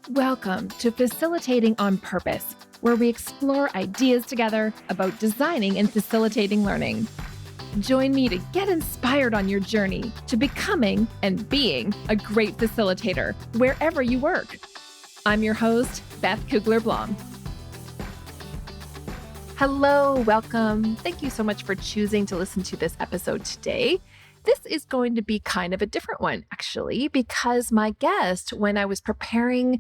Welcome to Facilitating on Purpose, where we explore ideas together about designing and facilitating learning. Join me to get inspired on your journey to becoming and being a great facilitator wherever you work. I'm your host, Beth Kugler-Blom. Hello, welcome. Thank you so much for choosing to listen to this episode today. This is going to be kind of a different one, actually, because my guest, when I was preparing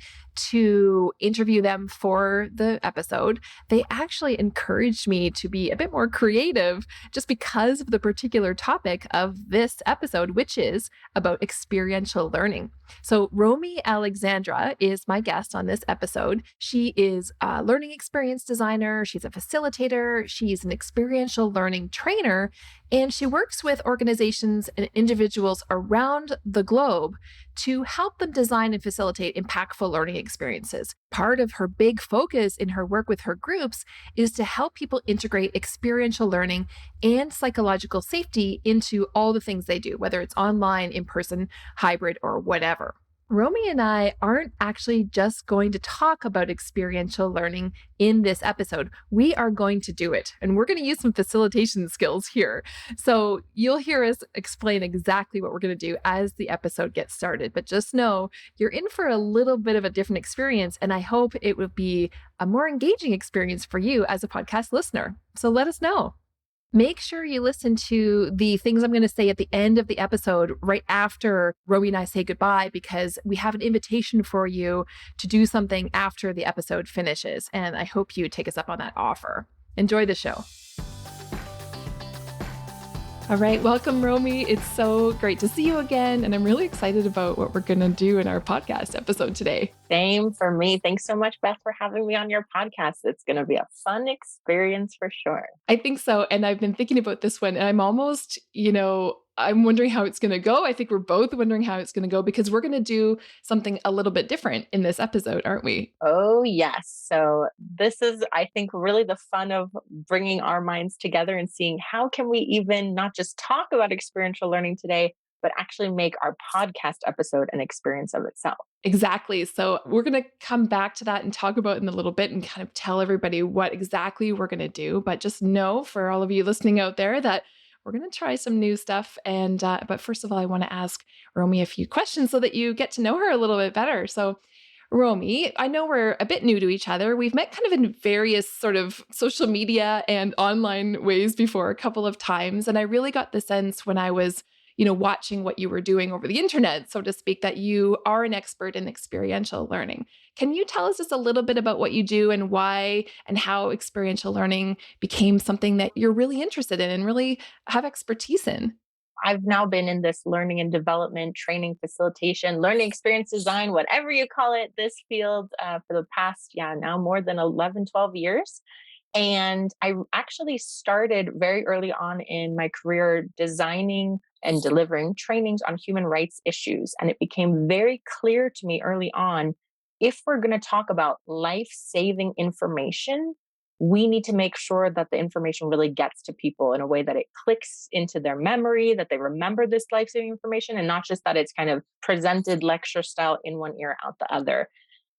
to interview them for the episode, they actually encouraged me to be a bit more creative just because of the particular topic of this episode, which is about experiential learning. So Romy Alexandra is my guest on this episode. She is a learning experience designer. She's a facilitator. She's an experiential learning trainer, and she works with organizations and individuals around the globe to help them design and facilitate impactful learning experiences. Part of her big focus in her work with her groups is to help people integrate experiential learning and psychological safety into all the things they do, whether it's online, in person, hybrid, or whatever. Romy and I aren't actually just going to talk about experiential learning in this episode. We are going to do it, and we're going to use some facilitation skills here. So you'll hear us explain exactly what we're going to do as the episode gets started. But just know you're in for a little bit of a different experience, and I hope it will be a more engaging experience for you as a podcast listener. So let us know. Make sure you listen to the things I'm going to say at the end of the episode right after Romy and I say goodbye, because we have an invitation for you to do something after the episode finishes. And I hope you take us up on that offer. Enjoy the show. All right. Welcome, Romy. It's so great to see you again. And I'm really excited about what we're going to do in our podcast episode today. Same for me. Thanks so much, Beth, for having me on your podcast. It's going to be a fun experience for sure. I think so. And I've been thinking about this one, and I'm almost, I'm wondering how it's going to go. I think we're both wondering how it's going to go because we're going to do something a little bit different in this episode, aren't we? Oh, yes. So this is, I think, really the fun of bringing our minds together and seeing how can we even not just talk about experiential learning today, but actually make our podcast episode an experience of itself. Exactly. So we're going to come back to that and talk about it in a little bit and kind of tell everybody what exactly we're going to do. But just know for all of you listening out there that we're going to try some new stuff. And but first of all, I want to ask Romy a few questions so that you get to know her a little bit better. So Romy, I know we're a bit new to each other. We've met kind of in various sort of social media and online ways before a couple of times. And I really got the sense when I was watching what you were doing over the internet, so to speak, that you are an expert in experiential learning. Can you tell us just a little bit about what you do and why and how experiential learning became something that you're really interested in and really have expertise in? I've now been in this learning and development, training, facilitation, learning experience design, whatever you call it, this field for the past, now more than 11, 12 years. And I actually started very early on in my career designing and delivering trainings on human rights issues. And it became very clear to me early on, if we're going to talk about life-saving information, we need to make sure that the information really gets to people in a way that it clicks into their memory, that they remember this life-saving information, and not just that it's kind of presented lecture style in one ear, out the other.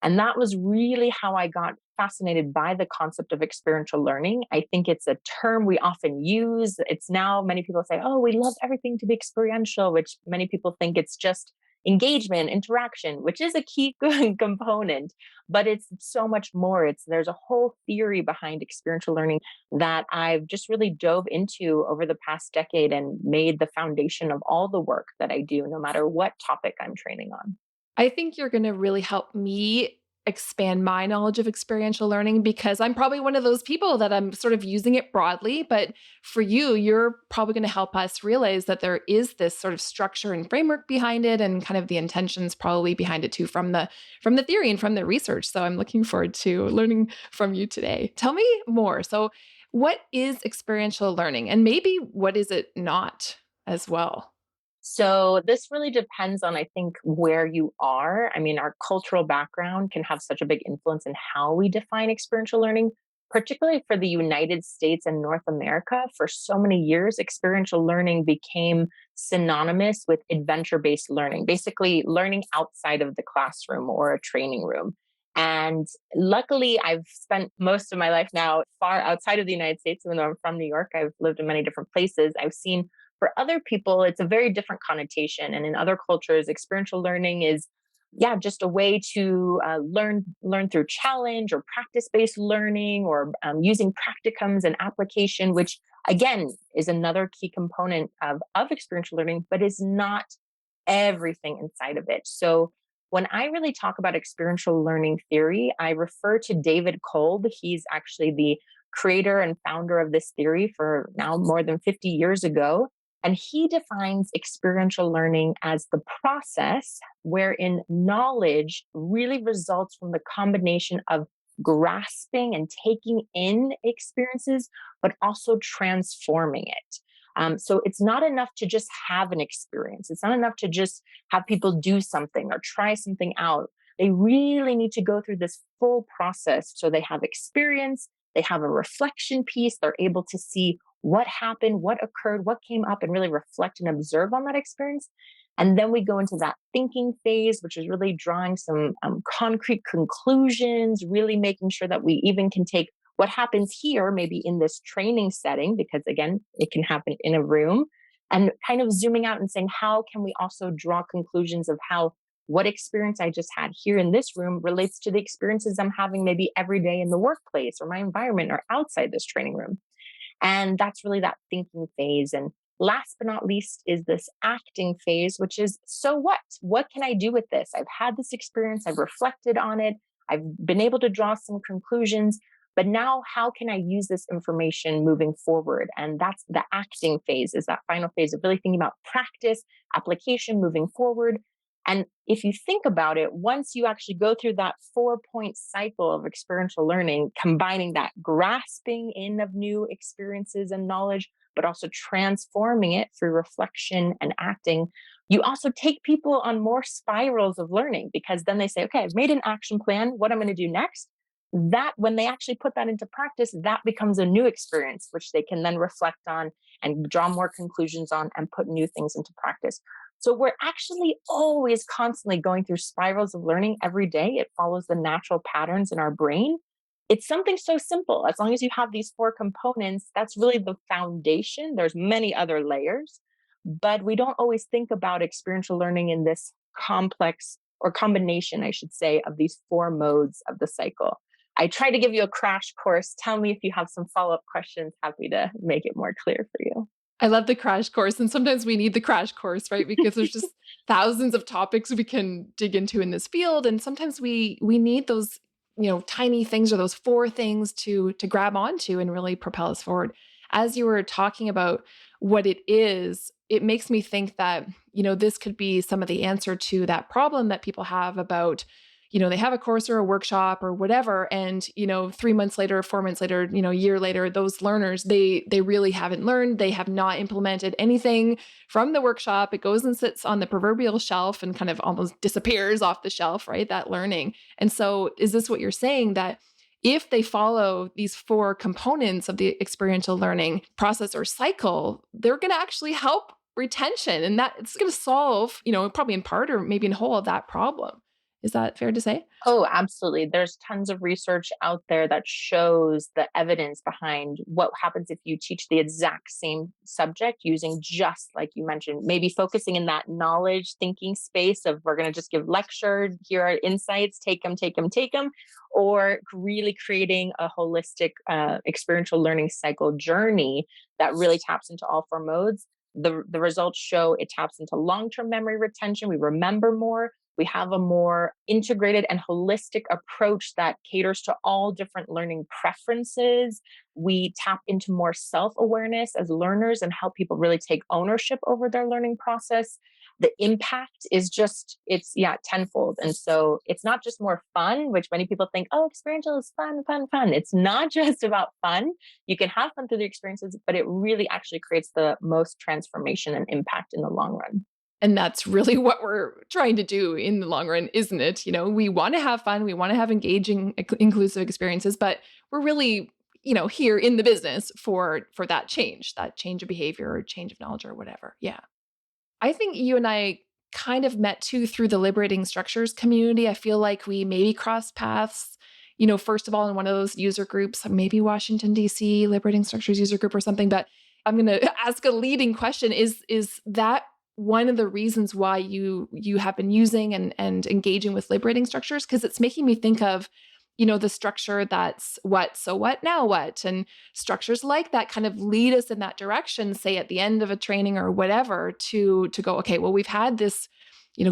And that was really how I got fascinated by the concept of experiential learning. I think it's a term we often use. It's now many people say, oh, we love everything to be experiential, which many people think it's just engagement, interaction, which is a key component, but it's so much more. There's a whole theory behind experiential learning that I've just really dove into over the past decade and made the foundation of all the work that I do, no matter what topic I'm training on. I think you're going to really help me expand my knowledge of experiential learning because I'm probably one of those people that I'm sort of using it broadly. But for you, you're probably going to help us realize that there is this sort of structure and framework behind it and kind of the intentions probably behind it too from the theory and from the research. So I'm looking forward to learning from you today. Tell me more. So what is experiential learning and maybe what is it not as well? So this really depends on, I think, where you are. I mean, our cultural background can have such a big influence in how we define experiential learning. particularly for the United States and North America, for so many years, experiential learning became synonymous with adventure based learning, basically learning outside of the classroom or a training room. And luckily, I've spent most of my life now far outside of the United States, even though I'm from New York. I've lived in many different places. I've seen for other people, it's a very different connotation. And in other cultures, experiential learning is just a way to learn through challenge or practice based learning or using practicums and application, which again is another key component of experiential learning, but is not everything inside of it. So when I really talk about experiential learning theory, I refer to David Kolb. He's actually the creator and founder of this theory for now more than 50 years ago. And he defines experiential learning as the process wherein knowledge really results from the combination of grasping and taking in experiences, but also transforming it. So it's not enough to just have an experience. It's not enough to just have people do something or try something out. They really need to go through this full process. So they have experience, they have a reflection piece, they're able to see what happened, what occurred, what came up, and really reflect and observe on that experience. And then we go into that thinking phase, which is really drawing some concrete conclusions, really making sure that we even can take what happens here, maybe in this training setting, because again, it can happen in a room, and kind of zooming out and saying, how can we also draw conclusions of how what experience I just had here in this room relates to the experiences I'm having maybe every day in the workplace or my environment or outside this training room. And that's really that thinking phase. And last but not least is this acting phase, which is so what? What can I do with this? I've had this experience, I've reflected on it, I've been able to draw some conclusions. But now, how can I use this information moving forward? And that's the acting phase, is that final phase of really thinking about practice, application, moving forward. And if you think about it, once you actually go through that 4-point cycle of experiential learning, combining that grasping in of new experiences and knowledge, but also transforming it through reflection and acting, you also take people on more spirals of learning, because then they say, okay, I've made an action plan. What I'm going to do next, that when they actually put that into practice, that becomes a new experience, which they can then reflect on and draw more conclusions on and put new things into practice. So we're actually always constantly going through spirals of learning every day. It follows the natural patterns in our brain. It's something so simple. As long as you have these 4 components, that's really the foundation. There's many other layers, but we don't always think about experiential learning in this complex or combination, I should say, of these 4 modes of the cycle. I try to give you a crash course. Tell me if you have some follow-up questions. Happy to make it more clear for you. I love the crash course. And sometimes we need the crash course, right? Because there's just thousands of topics we can dig into in this field. And sometimes we need those, tiny things or those 4 things to grab onto and really propel us forward. As you were talking about what it is, it makes me think that, this could be some of the answer to that problem that people have about, they have a course or a workshop or whatever. And, 3 months later, 4 months later, a year later, those learners, they really haven't learned. They have not implemented anything from the workshop. It goes and sits on the proverbial shelf and kind of almost disappears off the shelf, right? That learning. And so is this what you're saying, that if they follow these 4 components of the experiential learning process or cycle, they're going to actually help retention, and that it's going to solve, probably in part or maybe in whole of that problem. Is that fair to say? Oh, absolutely. There's tons of research out there that shows the evidence behind what happens if you teach the exact same subject using, just like you mentioned, maybe focusing in that knowledge thinking space of, we're going to just give lecture, here are insights, take them, take them, take them, or really creating a holistic experiential learning cycle journey that really taps into all 4 modes. The results show it taps into long-term memory retention. We remember more. We have a more integrated and holistic approach that caters to all different learning preferences. We tap into more self-awareness as learners and help people really take ownership over their learning process. The impact is tenfold. And so it's not just more fun, which many people think, oh, experiential is fun, fun, fun. It's not just about fun. You can have fun through the experiences, but it really actually creates the most transformation and impact in the long run. And that's really what we're trying to do in the long run, isn't it? We want to have fun. We want to have engaging, inclusive experiences, but we're really here in the business for that change of behavior or change of knowledge or whatever. Yeah. I think you and I kind of met too through the Liberating Structures community. I feel like we maybe crossed paths, first of all, in one of those user groups, maybe Washington, D.C., Liberating Structures user group or something. But I'm going to ask a leading question. Is that one of the reasons why you have been using and engaging with liberating structures? Because it's making me think of, the structure that's what, so what, now what, and structures like that kind of lead us in that direction, say at the end of a training or whatever, to go, okay, well, we've had this,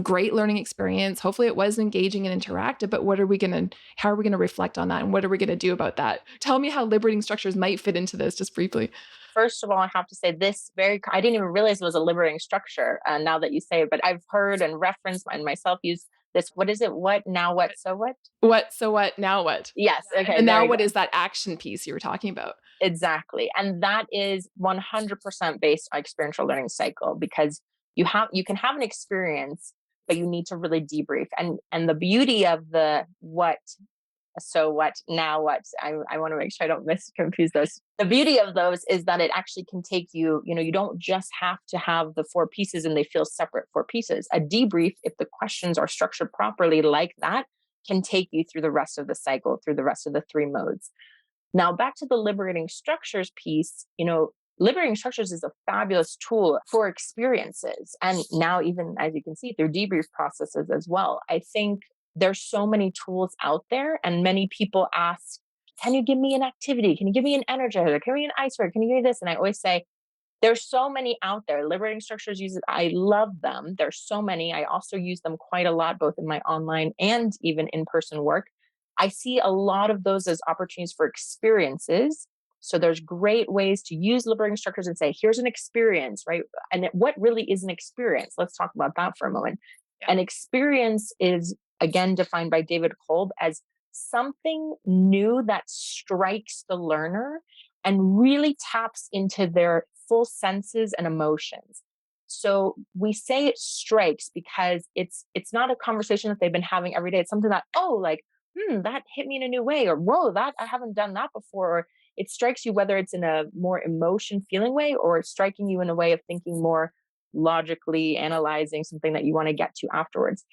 great learning experience. Hopefully it was engaging and interactive, but how are we going to reflect on that? And what are we going to do about that? Tell me how liberating structures might fit into this just briefly. First of all, I have to say I didn't even realize it was a liberating structure now that you say it, but I've heard and referenced and myself use this. What is it? What, now what, so what? What, so what, now what? Yes. Okay. And now there you what go. is that action piece you were talking about? Exactly. And that is 100% based on experiential learning cycle, because you can have an experience, but you need to really debrief. And the beauty of the what, so what, now what, I want to make sure I don't confuse those. The beauty of those is that it actually can take you, you don't just have to have the four pieces and they feel separate four pieces. A debrief, if the questions are structured properly like that, can take you through the rest of the cycle, through the rest of the three modes. Now, back to the liberating structures piece, liberating structures is a fabulous tool for experiences. And now, even as you can see, through debrief processes as well. I think there's so many tools out there, and many people ask, can you give me an activity? Can you give me an energizer? Can you give me an icebreaker? Can you give me this? And I always say, there's so many out there. Liberating structures uses, I love them. There's so many. I also use them quite a lot, both in my online and even in-person work. I see a lot of those as opportunities for experiences. So there's great ways to use liberating structures and say, here's an experience, right? And what really is an experience? Let's talk about that for a moment. Yeah. An experience is, again, defined by David Kolb as something new that strikes the learner and really taps into their full senses and emotions. So we say it strikes because it's not a conversation that they've been having every day. It's something that, that hit me in a new way, or whoa, that I haven't done that before. Or it strikes you, whether it's in a more emotion feeling way, or it's striking you in a way of thinking more logically, analyzing something that you want to get to afterwards.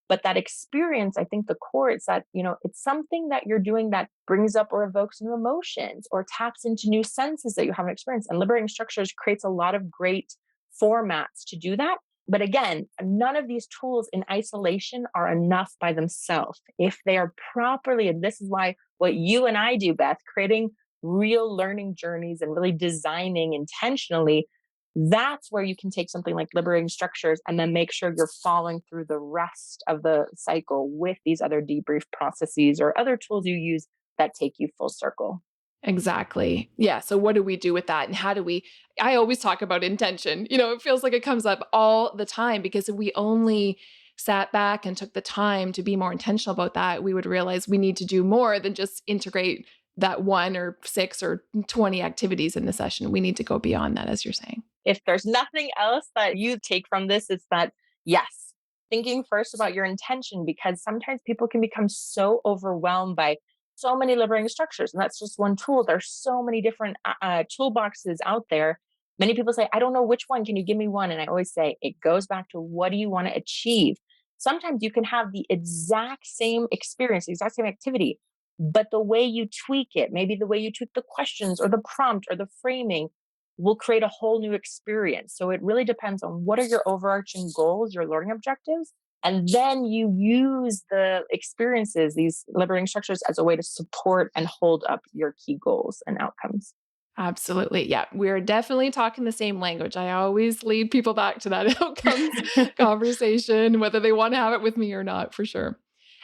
But that experience, I think the core is that, it's something that you're doing that brings up or evokes new emotions or taps into new senses that you haven't experienced. And liberating structures creates a lot of great formats to do that. But again, none of these tools in isolation are enough by themselves. If they are properly, and this is why what you and I do, Beth, creating real learning journeys and really designing intentionally, that's where you can take something like liberating structures and then make sure you're following through the rest of the cycle with these other debrief processes or other tools you use that take you full circle. Exactly. Yeah. So what do we do with that? And I always talk about intention. It feels like it comes up all the time, because if we only sat back and took the time to be more intentional about that, we would realize we need to do more than just integrate that 1 or 6 or 20 activities in the session. We need to go beyond that, as you're saying. If there's nothing else that you take from this, it's that, yes, thinking first about your intention, because sometimes people can become so overwhelmed by so many liberating structures. And that's just one tool. There's so many different toolboxes out there. Many people say, I don't know which one. Can you give me one? And I always say, it goes back to, what do you want to achieve? Sometimes you can have the exact same experience, the exact same activity, but the way you tweak it, maybe the way you tweak the questions or the prompt or the framing, will create a whole new experience. So it really depends on what are your overarching goals, your learning objectives. And then you use the experiences, these liberating structures, as a way to support and hold up your key goals and outcomes. Absolutely. Yeah. We're definitely talking the same language. I always lead people back to that outcomes conversation, whether they want to have it with me or not, for sure.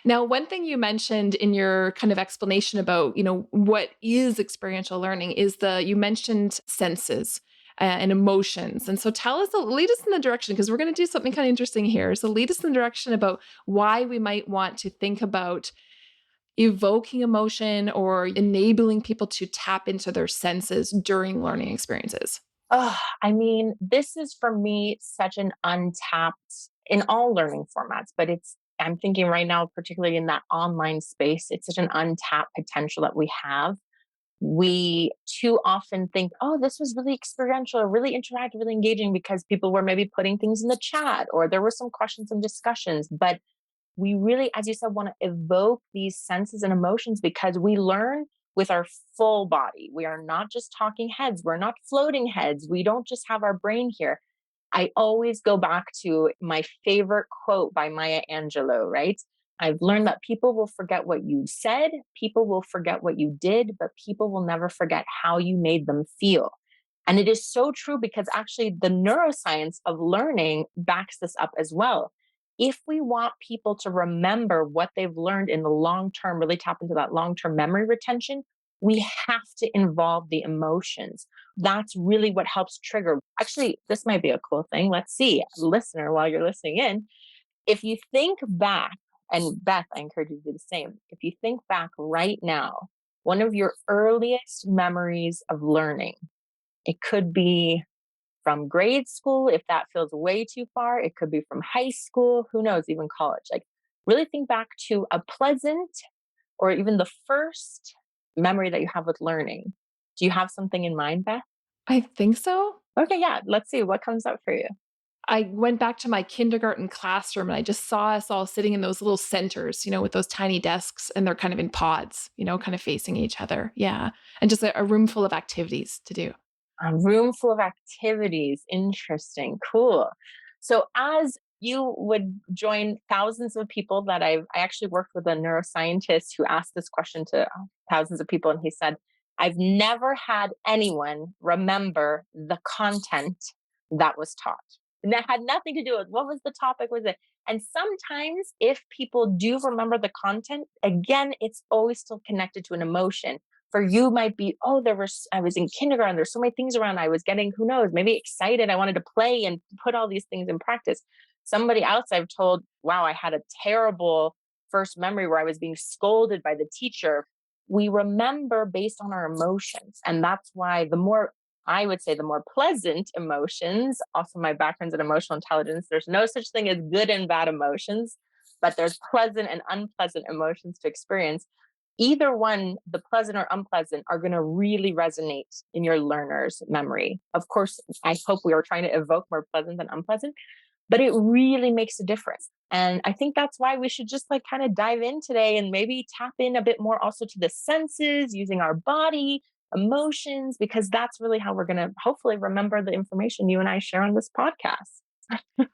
Now, one thing you mentioned in your kind of explanation about, what is experiential learning is you mentioned senses and emotions. And so lead us in the direction, because we're going to do something kind of interesting here. So lead us in the direction about why we might want to think about evoking emotion or enabling people to tap into their senses during learning experiences. Oh, this is for me such an untapped, in all learning formats, but I'm thinking right now, particularly in that online space, it's such an untapped potential that we have. We too often think, oh, this was really experiential, really interactive, really engaging because people were maybe putting things in the chat or there were some questions and discussions. But we really, as you said, want to evoke these senses and emotions because we learn with our full body. We are not just talking heads. We're not floating heads. We don't just have our brain here. I always go back to my favorite quote by Maya Angelou, right? I've learned that people will forget what you said, people will forget what you did, but people will never forget how you made them feel. And it is so true because actually the neuroscience of learning backs this up as well. If we want people to remember what they've learned in the long term, really tap into that long term memory retention, we have to involve the emotions. That's really what helps trigger. Actually, this might be a cool thing. Let's see, listener, while you're listening in, if you think back, and Beth, I encourage you to do the same. If you think back right now, one of your earliest memories of learning, it could be from grade school, if that feels way too far. It could be from high school, who knows, even college. Like, really think back to a pleasant or even the first memory that you have with learning. Do you have something in mind, Beth? I think so. Okay, yeah, let's see what comes up for you. I went back to my kindergarten classroom and I just saw us all sitting in those little centers, with those tiny desks and they're kind of in pods, kind of facing each other. Yeah. And just a room full of activities to do. A room full of activities. Interesting. Cool. So as you would join thousands of people that I actually worked with a neuroscientist who asked this question to thousands of people. And he said, I've never had anyone remember the content that was taught. And that had nothing to do with what was the topic, was it? And sometimes if people do remember the content, again, it's always still connected to an emotion. For you might be, oh, I was in kindergarten, there's so many things around, I was getting, who knows, maybe excited, I wanted to play and put all these things in practice. Somebody else I've told, wow, I had a terrible first memory where I was being scolded by the teacher. We remember based on our emotions. And that's why I would say the more pleasant emotions, also my background's in emotional intelligence, there's no such thing as good and bad emotions, but there's pleasant and unpleasant emotions to experience. Either one, the pleasant or unpleasant, are going to really resonate in your learner's memory. Of course, I hope we are trying to evoke more pleasant than unpleasant, but it really makes a difference. And I think that's why we should just kind of dive in today and maybe tap in a bit more also to the senses, using our body, emotions, because that's really how we're going to hopefully remember the information you and I share on this podcast.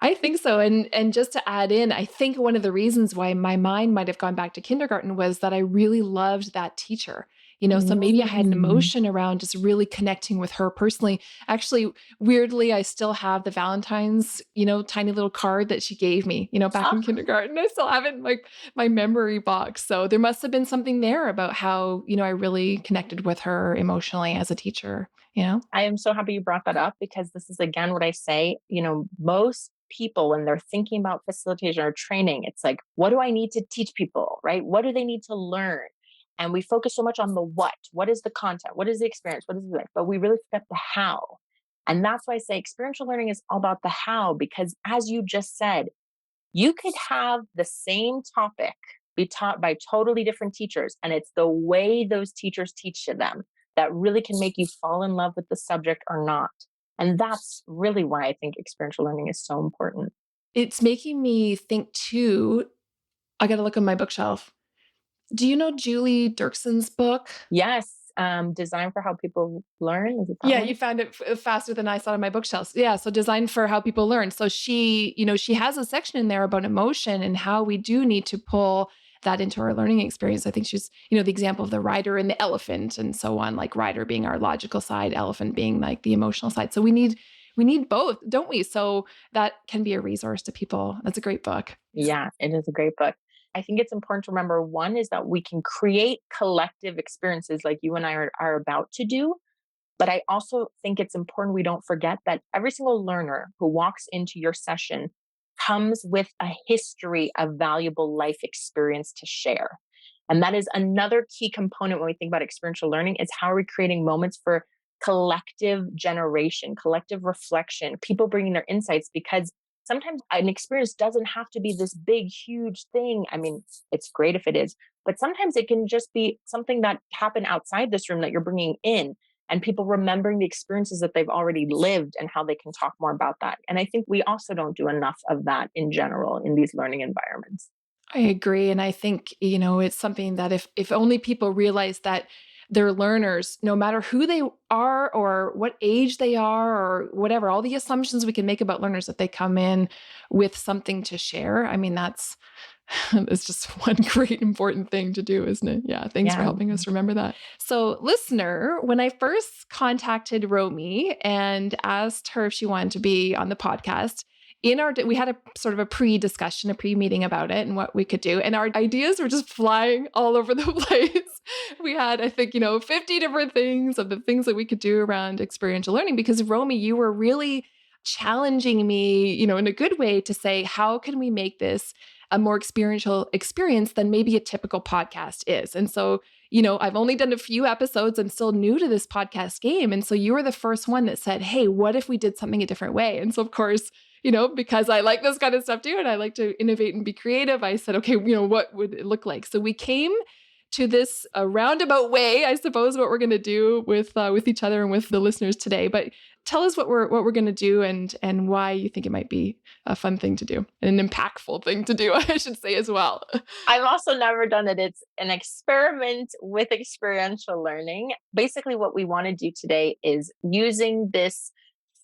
I think so. And just to add in, I think one of the reasons why my mind might have gone back to kindergarten was that I really loved that teacher. So maybe I had an Mm. emotion around just really connecting with her personally. Actually, weirdly, I still have the Valentine's, tiny little card that she gave me, back in kindergarten. I still have it in my memory box. So there must have been something there about how, I really connected with her emotionally as a teacher. I am so happy you brought that up because this is again what I say, most people when they're thinking about facilitation or training, it's like, what do I need to teach people, right? What do they need to learn? And we focus so much on the what is the content? What is the experience? What is the, but we really forget the how. And that's why I say experiential learning is all about the how, because as you just said, you could have the same topic be taught by totally different teachers, and it's the way those teachers teach to them that really can make you fall in love with the subject or not. And that's really why I think experiential learning is so important. It's making me think too. I got to look on my bookshelf. Do you know Julie Dirksten's book? Yes, design for how people learn. Is it that Yeah, one? you found it faster than I saw on my bookshelves. Yeah, so design for how people learn. So she has a section in there about emotion and how we do need to pull that into our learning experience. I think she's, the example of the rider and the elephant and so on, like rider being our logical side, elephant being like the emotional side. So we need both, don't we? So that can be a resource to people. That's a great book. Yeah, it is a great book. I think it's important to remember one is that we can create collective experiences like you and I are about to do. But I also think it's important we don't forget that every single learner who walks into your session comes with a history of valuable life experience to share. And that is another key component when we think about experiential learning is how are we creating moments for collective generation, collective reflection, people bringing their insights, because sometimes an experience doesn't have to be this big, huge thing. I mean, it's great if it is, but sometimes it can just be something that happened outside this room that you're bringing in, and people remembering the experiences that they've already lived and how they can talk more about that. And I think we also don't do enough of that in general in these learning environments. I agree. And I think, it's something that if only people realize that they're learners, no matter who they are or what age they are or whatever, all the assumptions we can make about learners that they come in with something to share. I mean, it's just one great important thing to do, isn't it? Yeah. Thanks for Yeah. helping us remember that. So, listener, when I first contacted Romy and asked her if she wanted to be on the podcast, we had a sort of a pre-discussion, a pre-meeting about it and what we could do. And our ideas were just flying all over the place. We had, I think, 50 different things of the things that we could do around experiential learning because Romy, you were really challenging me, in a good way to say, how can we make this a more experiential experience than maybe a typical podcast is? And so, I've only done a few episodes. I'm still new to this podcast game. And so you were the first one that said, hey, what if we did something a different way? And so, of course, because I like this kind of stuff too, and I like to innovate and be creative, I said, okay, what would it look like? So we came to this roundabout way, I suppose, what we're going to do with each other and with the listeners today. But tell us what we're going to do and why you think it might be a fun thing to do and an impactful thing to do, I should say as well. I've also never done it. It's an experiment with experiential learning. Basically, what we want to do today is using this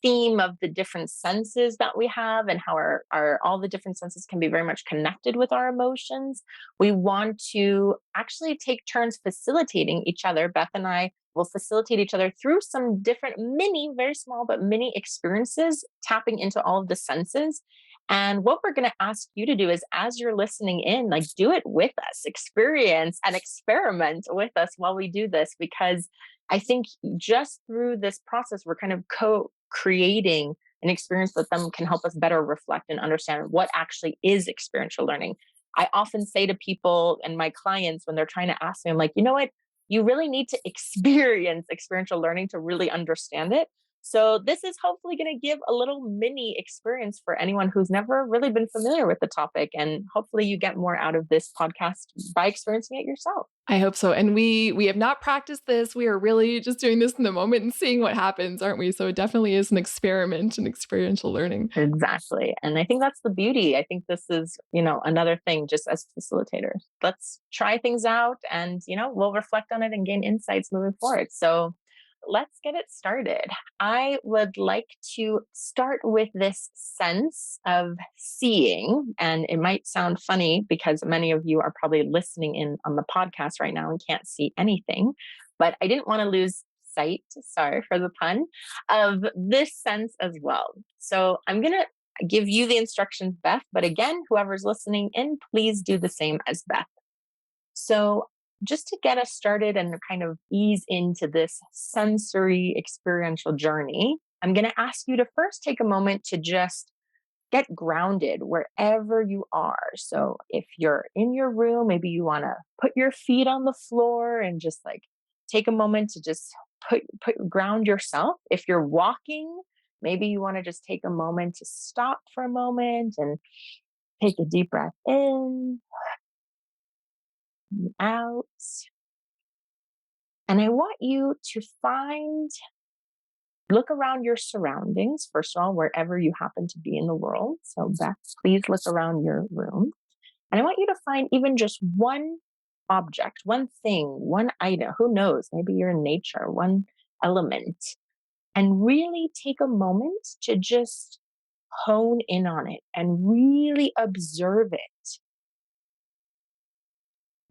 theme of the different senses that we have and how our all the different senses can be very much connected with our emotions. We want to actually take turns facilitating each other. Beth and I will facilitate each other through some different mini, very small, but mini experiences, tapping into all of the senses. And what we're going to ask you to do is, as you're listening in, like do it with us, experience and experiment with us while we do this, because I think just through this process, we're kind of creating an experience that then can help us better reflect and understand what actually is experiential learning. I often say to people and my clients when they're trying to ask me, I'm like, you know what? You really need to experience experiential learning to really understand it. So this is hopefully going to give a little mini experience for anyone who's never really been familiar with the topic. And hopefully you get more out of this podcast by experiencing it yourself. I hope so. And we have not practiced this. We are really just doing this in the moment and seeing what happens, aren't we? So it definitely is an experiment in experiential learning. Exactly. And I think that's the beauty. I think this is, another thing just as facilitators. Let's try things out and, we'll reflect on it and gain insights moving forward. So let's get it started. I would like to start with this sense of seeing. And it might sound funny because many of you are probably listening in on the podcast right now and can't see anything, but I didn't want to lose sight, sorry for the pun, of this sense as well. So I'm going to give you the instructions, Beth, but again, whoever's listening in, please do the same as Beth. So just to get us started and kind of ease into this sensory experiential journey, I'm going to ask you to first take a moment to just get grounded wherever you are. So if you're in your room, maybe you want to put your feet on the floor and just like take a moment to just ground yourself. If you're walking, maybe you want to just take a moment to stop for a moment and take a deep breath in, out. And I want you to look around your surroundings, first of all, wherever you happen to be in the world. So Beth, please look around your room. And I want you to find even just one object, one thing, one item, who knows, maybe you're in nature, one element, and really take a moment to just hone in on it and really observe it.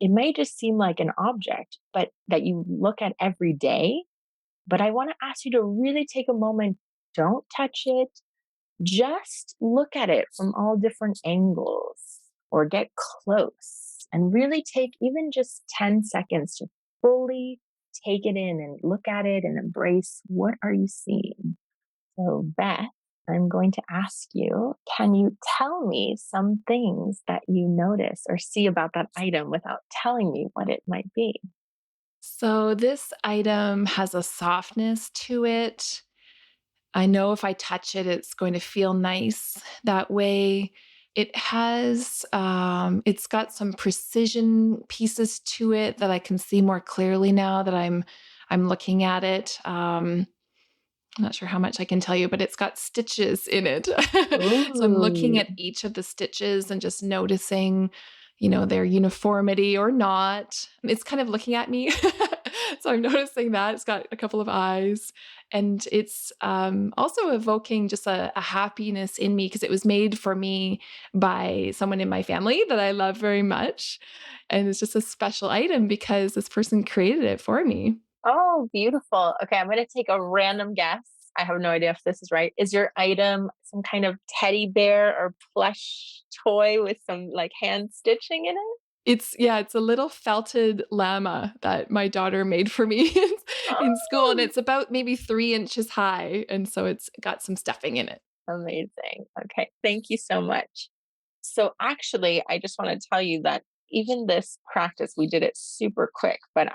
It may just seem like an object, but that you look at every day. But I want to ask you to really take a moment. Don't touch it. Just look at it from all different angles or get close and really take even just 10 seconds to fully take it in and look at it and embrace what are you seeing. So Beth, I'm going to ask you, can you tell me some things that you notice or see about that item without telling me what it might be? So this item has a softness to it. I know if I touch it, it's going to feel nice that way. It's got some precision pieces to it that I can see more clearly now that I'm looking at it. I'm not sure how much I can tell you, but it's got stitches in it. So I'm looking Ooh. at each of the stitches and just noticing, their uniformity or not. It's kind of looking at me. So I'm noticing that it's got a couple of eyes, and it's also evoking just a happiness in me because it was made for me by someone in my family that I love very much. And it's just a special item because this person created it for me. Oh, beautiful. Okay, I'm going to take a random guess. I have no idea if this is right. Is your item some kind of teddy bear or plush toy with some like hand stitching in it? It's a little felted llama that my daughter made for me in school, and Oh, it's about maybe 3 inches high, and so it's got some stuffing in it. amazing. Okay, thank you so much. So actually, I just want to tell you that even this practice, we did it super quick, but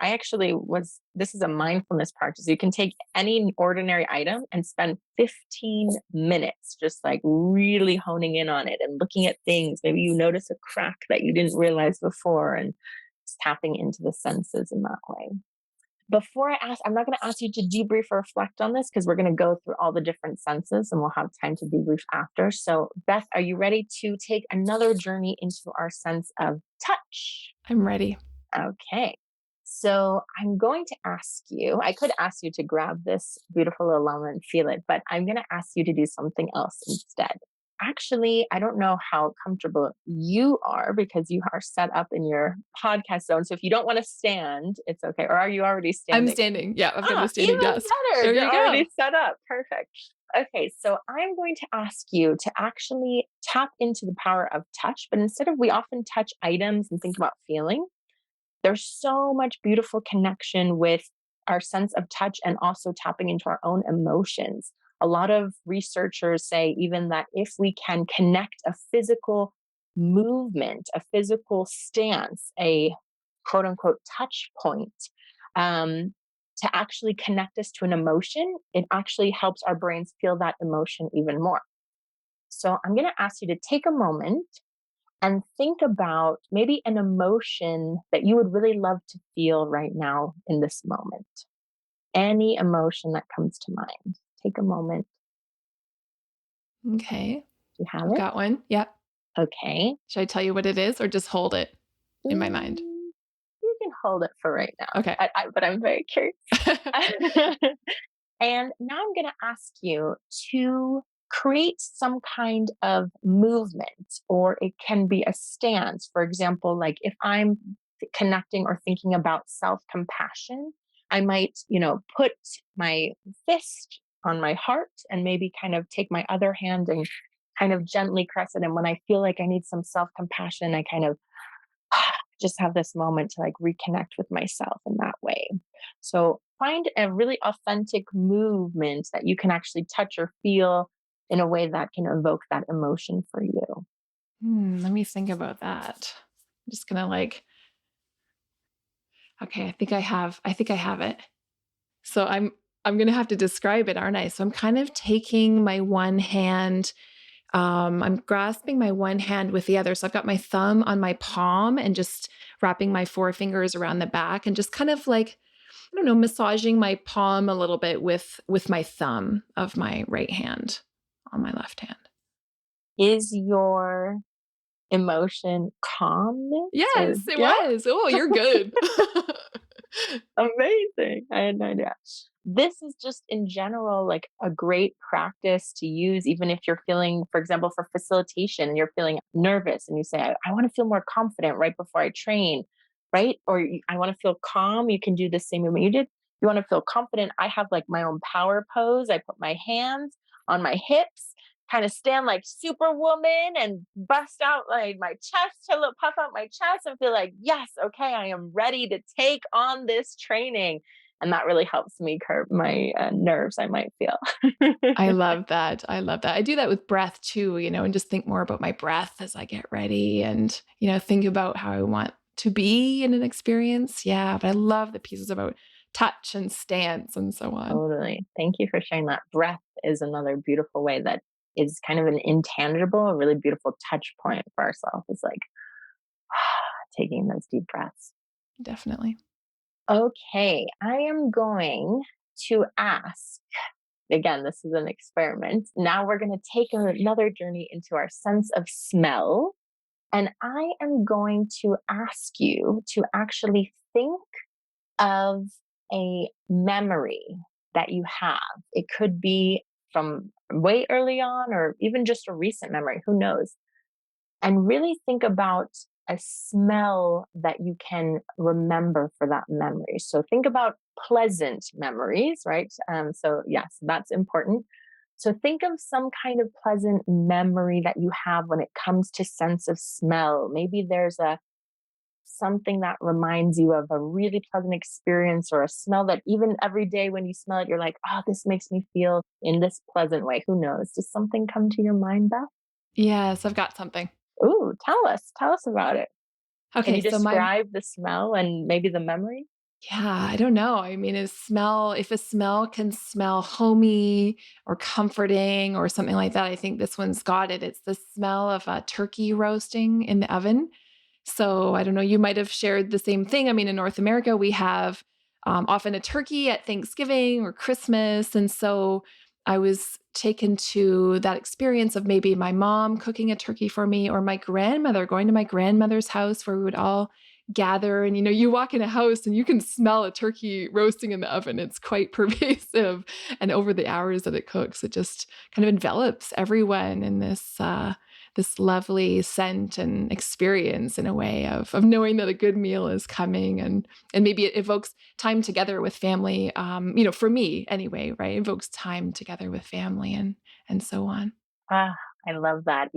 this is a mindfulness practice. You can take any ordinary item and spend 15 minutes just like really honing in on it and looking at things. Maybe you notice a crack that you didn't realize before and just tapping into the senses in that way. Before I'm not going to ask you to debrief or reflect on this because we're going to go through all the different senses and we'll have time to debrief after. So, Beth, are you ready to take another journey into our sense of touch? I'm ready. Okay. So, I'm going to ask you, I could ask you to grab this beautiful aroma and feel it, but I'm going to ask you to do something else instead. Actually, I don't know how comfortable you are because you are set up in your podcast zone. So if you don't want to stand, it's okay. Or are you already I'm standing? standing. Yeah, I've got the Ah, standing even desk. better. There You're you go. already set up. Perfect. Okay, so I'm going to ask you to actually tap into the power of touch, but instead of we often touch items and think about feeling, there's so much beautiful connection with our sense of touch and also tapping into our own emotions. A lot of researchers say even that if we can connect a physical movement, a physical stance, a quote unquote touch point, um, to actually connect us to an emotion, it actually helps our brains feel that emotion even more. So I'm going to ask you to take a moment and think about maybe an emotion that you would really love to feel right now in this moment. Any emotion that comes to mind. Take a moment. Okay. Do you have I've it? got one. Yep. Okay. Should I tell you what it is or just hold it in my mind? Mm, you can hold it for right now, Okay. but I'm very curious. And now I'm going to ask you to create some kind of movement, or it can be a stance. For example, like if I'm connecting or thinking about self compassion, I might, put my fist on my heart and maybe kind of take my other hand and kind of gently caress it. And when I feel like I need some self compassion, I kind of just have this moment to like reconnect with myself in that way. So find a really authentic movement that you can actually touch or feel in a way that can evoke that emotion for you. Let me think about that. I'm just gonna okay, I think I have it. So I'm gonna have to describe it, aren't I? So I'm kind of taking my one hand. I'm grasping my one hand with the other. So I've got my thumb on my palm and just wrapping my forefingers around the back and just kind of like, I don't know, massaging my palm a little bit with my thumb of my right hand on my left hand. Is your emotion calmness or Yes, it yeah? was. Oh, you're good. Amazing. I had no idea. This is just in general like a great practice to use, even if you're feeling, for example, for facilitation and you're feeling nervous and you say, I want to feel more confident right before I train, right? Or I want to feel calm. You can do the same movement you did. You want to feel confident. I have like my own power pose. I put my hands on my hips, kind of stand like superwoman and bust out like my chest to look, puff out my chest and feel like, yes, okay, I am ready to take on this training. And that really helps me curb my nerves I might feel. I love that. I love that. I do that with breath too, and just think more about my breath as I get ready and, think about how I want to be in an experience. Yeah, but I love the pieces about touch and stance and so on. Totally. Thank you for sharing that. Breath is another beautiful way that is kind of an intangible, a really beautiful touch point for ourselves. It's like taking those deep breaths. Definitely. Okay, I am going to ask again, this is an experiment. Now we're going to take another journey into our sense of smell. And I am going to ask you to actually think of a memory that you have. It could be from way early on or even just a recent memory, who knows? And really think about a smell that you can remember for that memory. So think about pleasant memories, right? So, yes, that's important. So think of some kind of pleasant memory that you have when it comes to sense of smell. Maybe there's a something that reminds you of a really pleasant experience or a smell that even every day when you smell it, you're like, oh, this makes me feel in this pleasant way. Who knows? Does something come to your mind, Beth? Yes, I've got something. Ooh, tell us about it. Can Okay, you so my describe the smell and maybe the memory? yeah, I don't know. I mean, if a smell can smell homey or comforting or something like that, I think this one's got it. It's the smell of a turkey roasting in the oven. So I don't know, you might have shared the same thing. I mean, in North America, we have often a turkey at Thanksgiving or Christmas. And so I was taken to that experience of maybe my mom cooking a turkey for me or my grandmother going to my grandmother's house where we would all gather. And, you walk in a house and you can smell a turkey roasting in the oven. It's quite pervasive. And over the hours that it cooks, it just kind of envelops everyone in this lovely scent and experience in a way of knowing that a good meal is coming and maybe it evokes time together with family. For me anyway, right? It evokes time together with family and so on. Ah, I love that.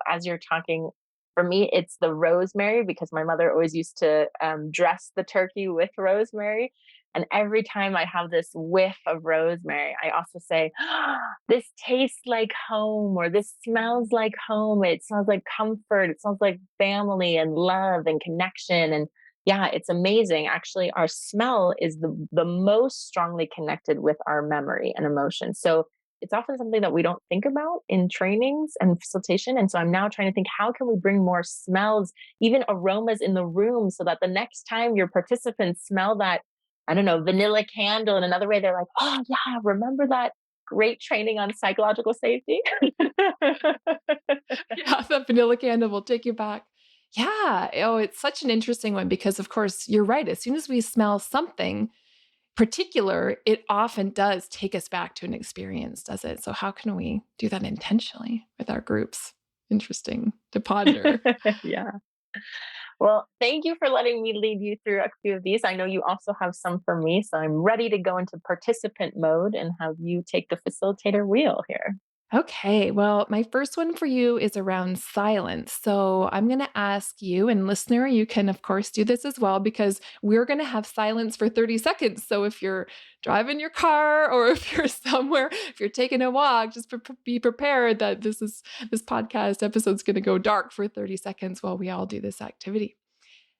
As you're talking, for me, it's the rosemary because my mother always used to dress the turkey with rosemary. And every time I have this whiff of rosemary, I also say, this tastes like home, or this smells like home. It smells like comfort. It smells like family and love and connection. And yeah, it's amazing. Actually, our smell is the most strongly connected with our memory and emotion. So it's often something that we don't think about in trainings and facilitation. And so I'm now trying to think, how can we bring more smells, even aromas in the room, so that the next time your participants smell that, I don't know, vanilla candle in another way, they're like, oh, yeah, remember that great training on psychological safety? Yeah, that vanilla candle will take you back. Yeah. Oh, it's such an interesting one because, of course, you're right. As soon as we smell something particular, it often does take us back to an experience, does it? So, how can we do that intentionally with our groups? Interesting to ponder. Yeah. Well, thank you for letting me lead you through a few of these. I know you also have some for me, so I'm ready to go into participant mode and have you take the facilitator wheel here. Okay, well, my first one for you is around silence. So I'm going to ask you, and listener, you can, of course, do this as well because we're going to have silence for 30 seconds. So if you're driving your car or if you're somewhere, if you're taking a walk, just be prepared that this podcast episode is going to go dark for 30 seconds while we all do this activity.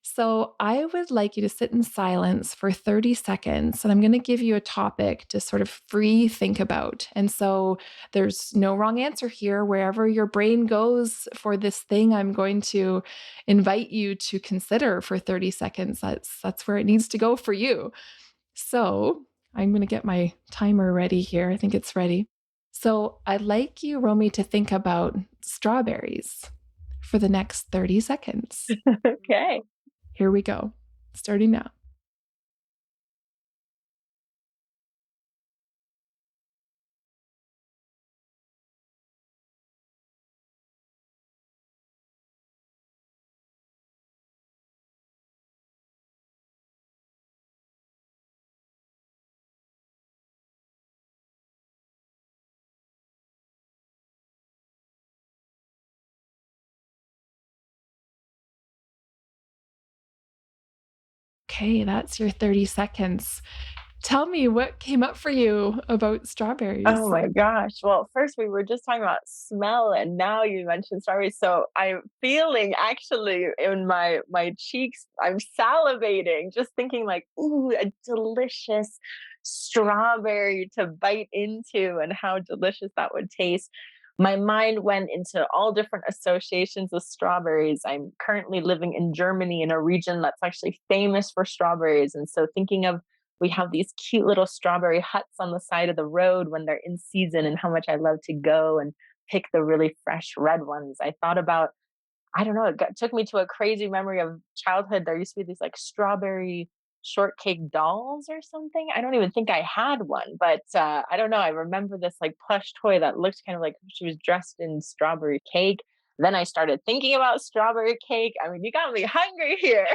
So, I would like you to sit in silence for 30 seconds, and I'm going to give you a topic to sort of free think about. And so, there's no wrong answer here. Wherever your brain goes for this thing, I'm going to invite you to consider for 30 seconds. That's where it needs to go for you. So, I'm going to get my timer ready here. I think it's ready. So, I'd like you, Romy, to think about strawberries for the next 30 seconds. Okay. Here we go. Starting now. Okay, that's your 30 seconds. Tell me what came up for you about Oh strawberries. my gosh. Well, first we were just talking about smell and now you mentioned strawberries. So I'm feeling actually in my cheeks, I'm salivating, just thinking like, ooh, a delicious strawberry to bite into and how delicious that would taste. My mind went into all different associations with strawberries. I'm currently living in Germany in a region that's actually famous for strawberries. And so thinking of we have these cute little strawberry huts on the side of the road when they're in season and how much I love to go and pick the really fresh red ones. I thought about, I don't know, took me to a crazy memory of childhood. There used to be these like strawberry shortcake dolls or something. I don't even think I had one, but I don't know. I remember this like plush toy that looked kind of like she was dressed in strawberry cake. Then I started thinking about strawberry cake. I mean, you got me hungry here.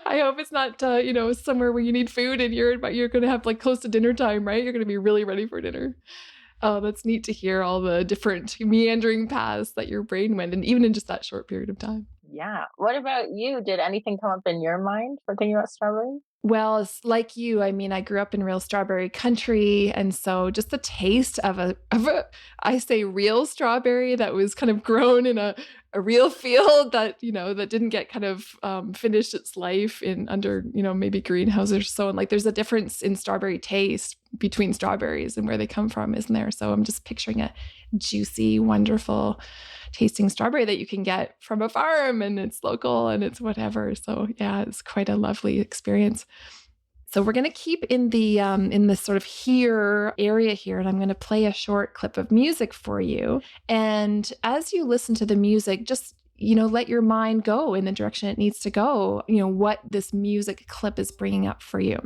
I hope it's not, somewhere where you need food and you're going to have like close to dinner time, right? You're going to be really ready for dinner. Oh, that's neat to hear all the different meandering paths that your brain went, and even in just that short period of time. Yeah. What about you? Did anything come up in your mind for thinking about strawberry? Well, it's like you, I mean, I grew up in real strawberry country, and so just the taste of a I say real strawberry that was kind of grown in a real field that, that didn't get kind of finished its life in under, maybe greenhouses or so. And like there's a difference in strawberry taste between strawberries and where they come from, isn't there? So I'm just picturing a juicy, wonderful tasting strawberry that you can get from a farm and it's local and it's whatever. So yeah, it's quite a lovely experience. So we're going to keep in this sort of here area here, and I'm going to play a short clip of music for you. And as you listen to the music, just let your mind go in the direction it needs to go. What this music clip is bringing up for you.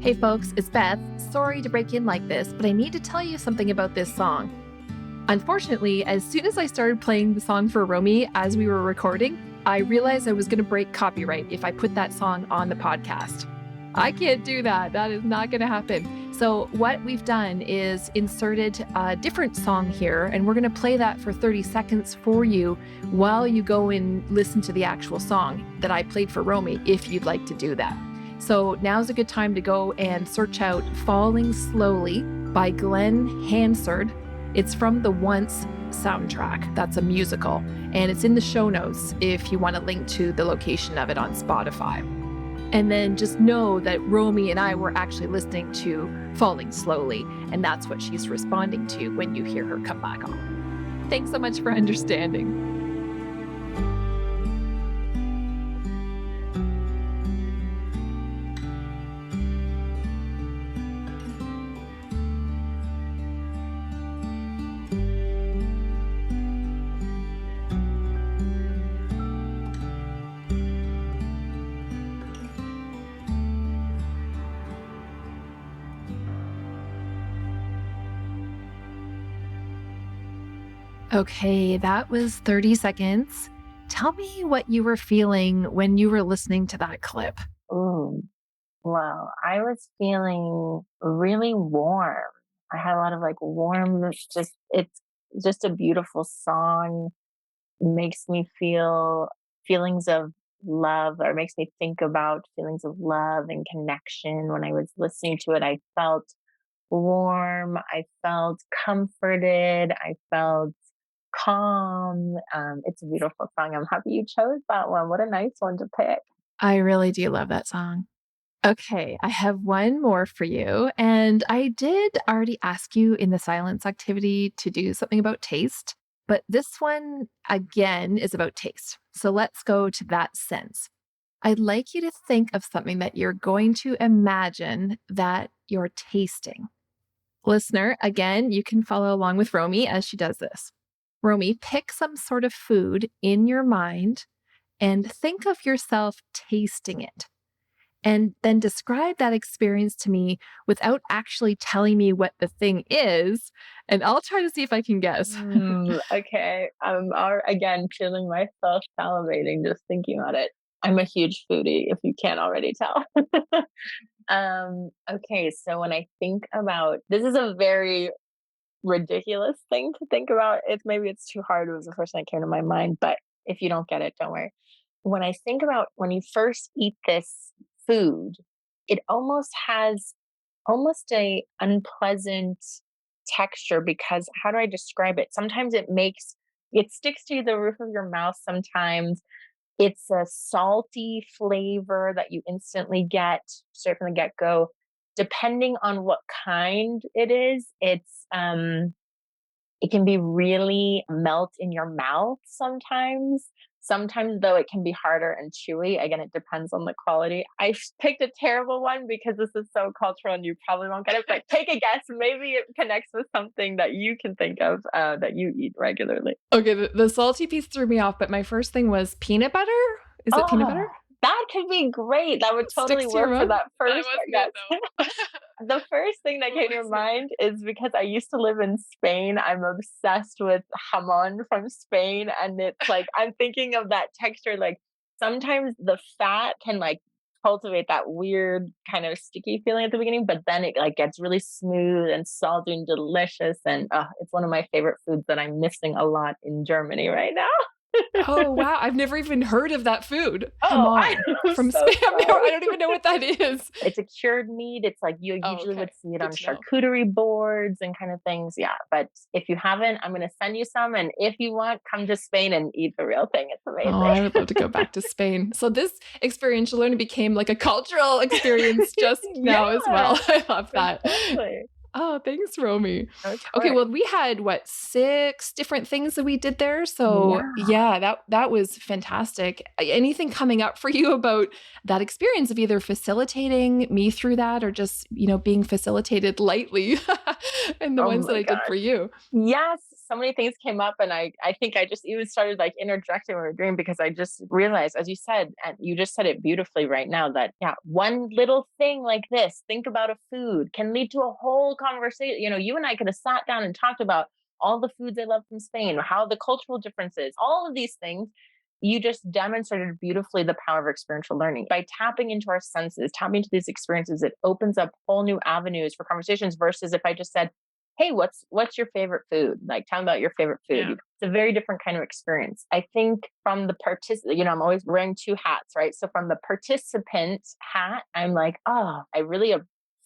Hey folks, it's Beth. Sorry to break in like this, but I need to tell you something about this song. Unfortunately, as soon as I started playing the song for Romy as we were recording, I realized I was going to break copyright if I put that song on the podcast. I can't do that. That is not going to happen. So what we've done is inserted a different song here, and we're going to play that for 30 seconds for you while you go and listen to the actual song that I played for Romy, if you'd like to do that. So now's a good time to go and search out Falling Slowly by Glen Hansard. It's from the Once soundtrack. That's a musical. And it's in the show notes if you want to link to the location of it on Spotify. And then just know that Romy and I were actually listening to Falling Slowly, and that's what she's responding to when you hear her come back on. Thanks so much for understanding. Okay, that was 30 seconds. Tell me what you were feeling when you were listening to that clip. Oh, well, I was feeling really warm. I had a lot of like warm, it's just a beautiful song. Makes me feel feelings of love, or makes me think about feelings of love and connection. When I was listening to it, I felt warm, I felt comforted, I felt calm. It's a beautiful song. I'm happy you chose that one. What a nice one to pick. I really do love that song. Okay, I have one more for you. And I did already ask you in the silence activity to do something about taste, but this one again is about taste. So let's go to that sense. I'd like you to think of something that you're going to imagine that you're tasting. Listener, again, you can follow along with Romy as she does this. Romy, pick some sort of food in your mind and think of yourself tasting it. And then describe that experience to me without actually telling me what the thing is. And I'll try to see if I can guess. Okay. Again feeling myself salivating just thinking about it. I'm a huge foodie, if you can't already tell. Okay, so when I think about this is a very ridiculous thing to think about. Maybe it's too hard. It was the first thing that came to my mind, but if you don't get it, don't worry. When I think about when you first eat this food, it almost has almost a unpleasant texture because how do I describe it? Sometimes it sticks to the roof of your mouth sometimes. It's a salty flavor that you instantly get straight from the get-go. Depending on what kind it is, it can be really melt in your mouth sometimes. Sometimes, though, it can be harder and chewy. Again, it depends on the quality. I picked a terrible one because this is so cultural and you probably won't get it, but take a guess. Maybe it connects with something that you can think of that you eat regularly. Okay, the salty piece threw me off, but my first thing was peanut butter. Is it peanut Oh, butter? that could be great. That would totally Sticks to your work for mouth? that That first, wasn't it yes. though. The first thing that What came to was it? mind is because I used to live in Spain. I'm obsessed with jamon from Spain, and it's like I'm thinking of that texture. Like sometimes the fat can like cultivate that weird kind of sticky feeling at the beginning, but then it like gets really smooth and salty and delicious. And it's one of my favorite foods that I'm missing a lot in Germany right now. Oh, wow. I've never even heard of that food. Oh, Hamon I'm from so Spain. I sorry. don't even know what that is. It's a cured meat. It's like you Oh, usually would okay. see it Good on to know. charcuterie boards and kind of things. Yeah. But if you haven't, I'm going to send you some. And if you want, come to Spain and eat the real thing. It's Oh, I amazing. would love to go back to Spain. So this experiential learning became like a cultural experience just now as Yeah, well. I love that. exactly. Oh, thanks, Romy. Of Okay, course. well, we had what, 6 different things that we did there. So Yeah. yeah, that was fantastic. Anything coming up for you about that experience of either facilitating me through that or just, being facilitated lightly and the Oh ones that my I did gosh. for you? Yes, so many things came up, and I think I just even started like interjecting when we were doing because I just realized, as you said, and you just said it beautifully right now, that yeah, one little thing like this, think about a food, can lead to a whole conversation. You and I could have sat down and talked about all the foods I love from Spain, how the cultural differences, all of these things. You just demonstrated beautifully the power of experiential learning by tapping into our senses, tapping into these experiences. It opens up whole new avenues for conversations versus if I just said, hey, what's your favorite food? Like, tell me about your favorite food. Yeah. It's a very different kind of experience. I think from the I'm always wearing two hats, right? So from the participant hat, I'm like, oh, I really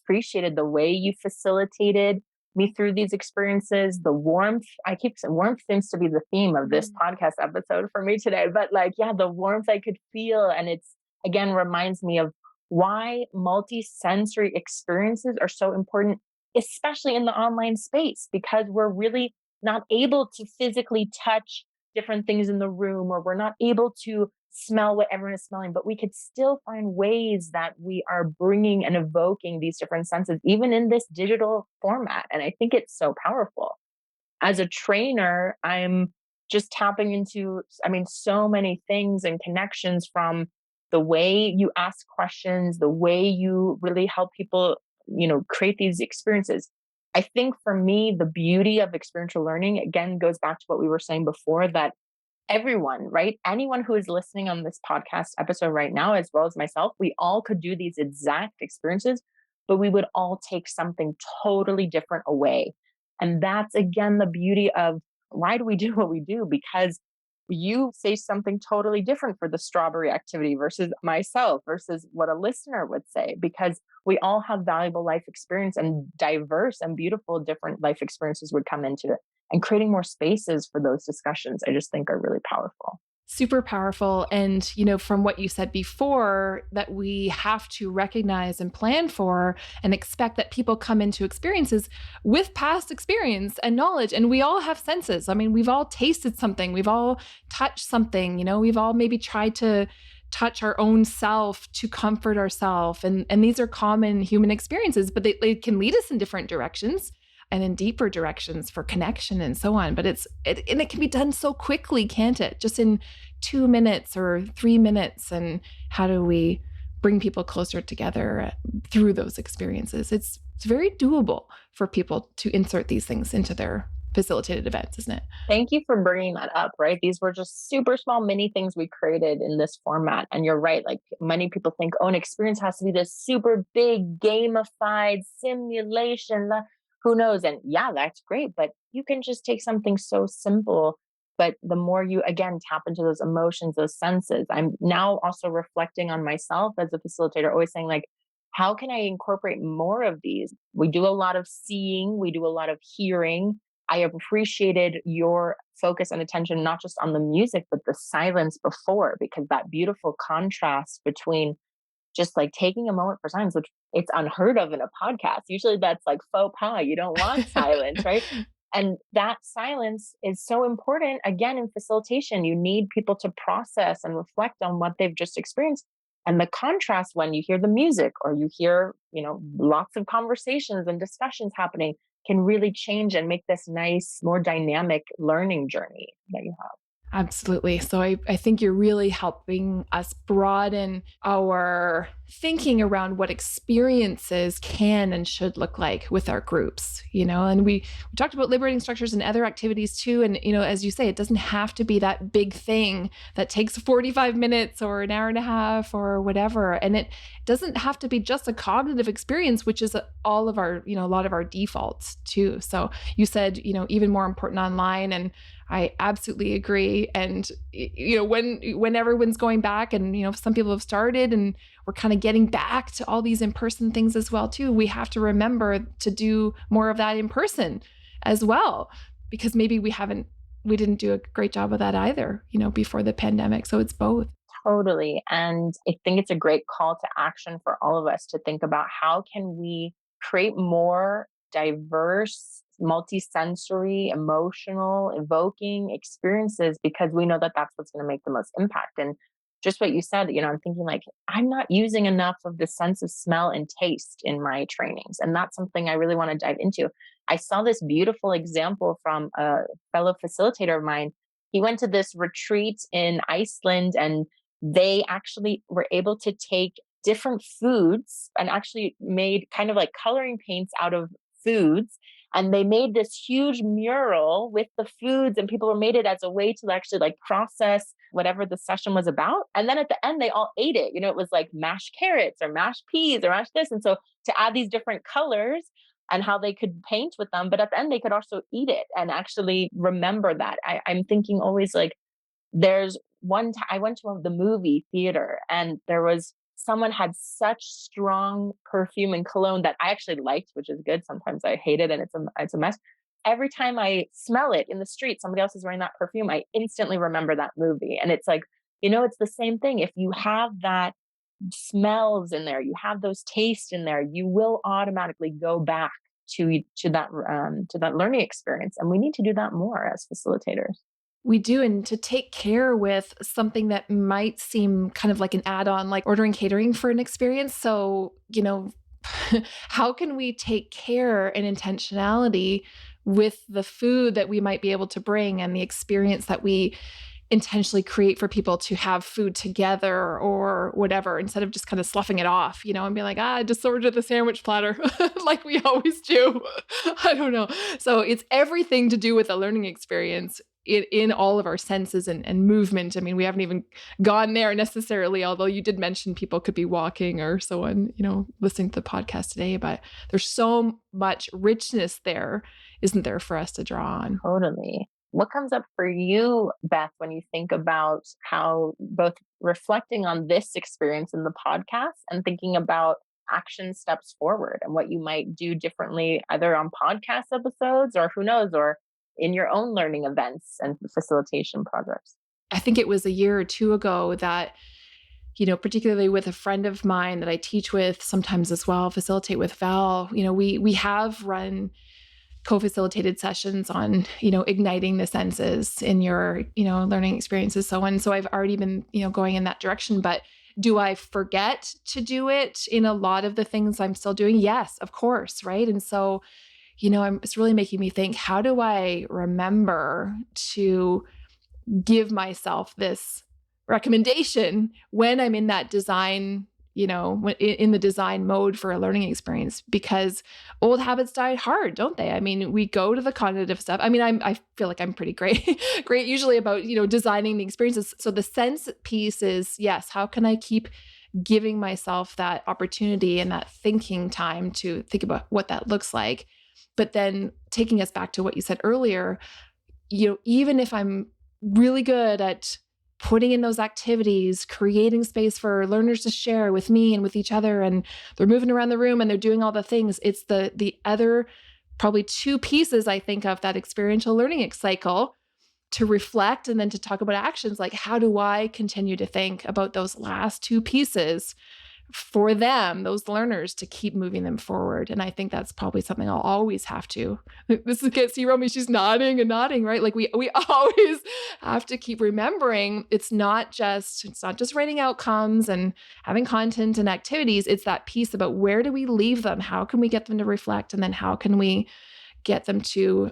appreciated the way you facilitated me through these experiences. The warmth, I keep saying warmth seems to be the theme of this Mm. podcast episode for me today. But like, yeah, the warmth I could feel. And it's again reminds me of why multi-sensory experiences are so important, especially in the online space, because we're really not able to physically touch different things in the room, or we're not able to smell what everyone is smelling, but we could still find ways that we are bringing and evoking these different senses, even in this digital format. And I think it's so powerful. As a trainer, I'm just tapping into, I mean, so many things and connections from the way you ask questions, the way you really help people, create these experiences. I think for me, the beauty of experiential learning, again, goes back to what we were saying before, that everyone, right? Anyone who is listening on this podcast episode right now, as well as myself, we all could do these exact experiences, but we would all take something totally different away. And that's again the beauty of why do we do what we do? Because you say something totally different for the strawberry activity versus myself versus what a listener would say, because we all have valuable life experience, and diverse and beautiful different life experiences would come into it. And creating more spaces for those discussions, I just think are really powerful. Super powerful. And, from what you said before, that we have to recognize and plan for and expect that people come into experiences with past experience and knowledge. And we all have senses. I mean, we've all tasted something, we've all touched something, we've all maybe tried to touch our own self to comfort ourselves. And these are common human experiences, but they can lead us in different directions and in deeper directions for connection and so on. But it can be done so quickly, can't it? Just in 2 minutes or 3 minutes. And how do we bring people closer together through those experiences? It's very doable for people to insert these things into their facilitated events, isn't it? Thank you for bringing that up, right? These were just super small mini things we created in this format. And you're right. Like many people think, oh, an experience has to be this super big gamified simulation. Who knows? And yeah, that's great. But you can just take something so simple. But the more you, again, tap into those emotions, those senses, I'm now also reflecting on myself as a facilitator, always saying, like, how can I incorporate more of these? We do a lot of seeing, we do a lot of hearing. I appreciated your focus and attention, not just on the music, but the silence before, because that beautiful contrast between just like taking a moment for silence, which it's unheard of in a podcast. Usually that's like faux pas. You don't want silence, right? And that silence is so important. Again, in facilitation, you need people to process and reflect on what they've just experienced. And the contrast when you hear the music or you hear, lots of conversations and discussions happening can really change and make this nice, more dynamic learning journey that you have. Absolutely. So I think you're really helping us broaden our thinking around what experiences can and should look like with our groups, and we talked about liberating structures and other activities too. And, as you say, it doesn't have to be that big thing that takes 45 minutes or an hour and a half or whatever. And it doesn't have to be just a cognitive experience, which is all of our, a lot of our defaults too. So you said, even more important online, and I absolutely agree. And, when everyone's going back and, some people have started and we're kind of getting back to all these in-person things as well, too, we have to remember to do more of that in person as well, because maybe we didn't do a great job of that either, before the pandemic. So it's both. Totally. And I think it's a great call to action for all of us to think about how can we create more diverse, multisensory, emotional, evoking experiences, because we know that that's what's going to make the most impact. And just what you said, I'm thinking like, I'm not using enough of the sense of smell and taste in my trainings. And that's something I really want to dive into. I saw this beautiful example from a fellow facilitator of mine. He went to this retreat in Iceland, and they actually were able to take different foods and actually made kind of like coloring paints out of foods. And they made this huge mural with the foods, and people made it as a way to actually like process whatever the session was about. And then at the end, they all ate it. It was like mashed carrots or mashed peas or mashed this. And so to add these different colors and how they could paint with them, but at the end, they could also eat it and actually remember that. I'm thinking always like, there's one time I went to the movie theater, and there was someone had such strong perfume and cologne that I actually liked, which is good. Sometimes I hate it and it's a mess. Every time I smell it in the street, somebody else is wearing that perfume, I instantly remember that movie. And it's like, it's the same thing. If you have that smells in there, you have those tastes in there, you will automatically go back to that learning experience. And we need to do that more as facilitators. We do. And to take care with something that might seem kind of like an add-on, like ordering catering for an experience. So, how can we take care and intentionality with the food that we might be able to bring and the experience that we intentionally create for people to have food together or whatever, instead of just kind of sloughing it off, and being like, just order the sandwich platter like we always do. I don't know. So it's everything to do with a learning experience in all of our senses and movement. I mean, we haven't even gone there necessarily, although you did mention people could be walking or so on, listening to the podcast today, but there's so much richness there, isn't there, for us to draw on? Totally. What comes up for you, Beth, when you think about how both reflecting on this experience in the podcast and thinking about action steps forward and what you might do differently, either on podcast episodes or who knows, or in your own learning events and facilitation projects? I think it was a year or two ago that, particularly with a friend of mine that I teach with sometimes as well, facilitate with Val, we have run co-facilitated sessions on, igniting the senses in your, learning experiences, so on. So I've already been, going in that direction, but do I forget to do it in a lot of the things I'm still doing? Yes, of course. Right. And so, it's really making me think, how do I remember to give myself this recommendation when I'm in that design, in the design mode for a learning experience? Because old habits die hard, don't they? I mean, we go to the cognitive stuff. I mean, I feel like I'm pretty great usually about, designing the experiences. So the sense piece is, yes, how can I keep giving myself that opportunity and that thinking time to think about what that looks like? But then taking us back to what you said earlier, even if I'm really good at putting in those activities, creating space for learners to share with me and with each other, and they're moving around the room and they're doing all the things, it's the other probably two pieces, I think, of that experiential learning cycle to reflect and then to talk about actions. Like, how do I continue to think about those last two pieces for them, those learners, to keep moving them forward? And I think that's probably something I'll always have to. This is, can't see Romy, she's nodding and nodding, right? Like we always have to keep remembering it's not just writing outcomes and having content and activities. It's that piece about where do we leave them? How can we get them to reflect? And then how can we get them to